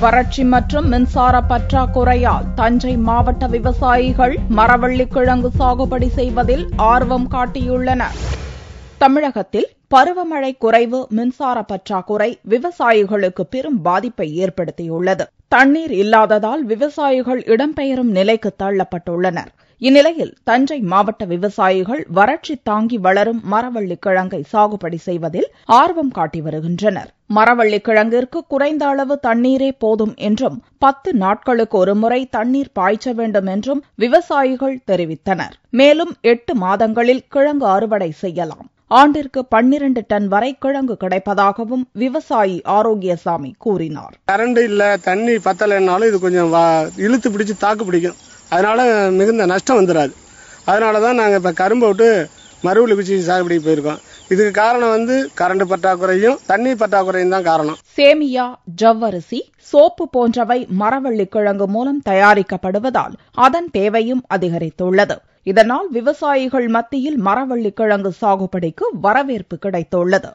வறட்சி மற்றும் மின்சார பற்றாக்குறையால் தஞ்சை மாவட்ட விவசாயிகள் மரவள்ளிக்கிழங்கு சாகுபடி செய்வதில் ஆர்வம் காட்டியுள்ளனர். தமிழகத்தில் பருவமழை குறைவு, மின்சார பற்றாக்குறை விவசாயிகளுக்கு பெரும் பாதிப்பை ஏற்படுத்தியுள்ளது. தண்ணீர் இல்லாததால் விவசாயிகள் இடம்பெயரும் நிலைக்கு தள்ளப்பட்டுள்ளனர். இந்நிலையில் தஞ்சை மாவட்ட விவசாயிகள் வறட்சி தாங்கி வளரும் மரவள்ளிக்கிழங்கை சாகுபடி செய்வதில் ஆர்வம் காட்டி வருகின்றனர். மரவள்ளிக்கிழங்கிற்கு குறைந்த அளவு தண்ணீரே போதும் என்றும் 10 நாட்களுக்கு ஒருமுறை தண்ணீர் பாய்ச்ச வேண்டும் என்றும் விவசாயிகள் தெரிவித்தனர். மேலும் 8 மாதங்களில் கிழங்கு அறுவடை செய்யலாம். ஆண்டிற்கு 12 டன் வரை கிழங்கு கிடைப்பதாகவும் விவசாயி ஆரோக்கியசாமி கூறினார். கரண்ட் இல்ல, தண்ணி பத்தலைன்னாலும் இது கொஞ்சம் இழுத்து பிடிச்சு தாக்கு பிடிக்கும். அதனால மிகுந்த நஷ்டம் வந்துடாது. அதனாலதான் நாங்க இப்ப கரும்பை விட்டு மரவள்ளி குச்சி சாகுபடி போயிருக்கோம். இதுக்கு காரணம் கரண்ட் பற்றாக்குறையும் தண்ணீர் பற்றாக்குறையும் தான் காரணம். சேமியா, ஜவ்வரிசி, சோப்பு போன்றவை மரவள்ளிக்கிழங்கு மூலம் தயாரிக்கப்படுவதால் அதன் தேவையும் அதிகரித்துள்ளது. இதனால் விவசாயிகள் மத்தியில் மரவள்ளிக்கிழங்கு சாகுபடிக்கு வரவேற்பு கிடைத்துள்ளது.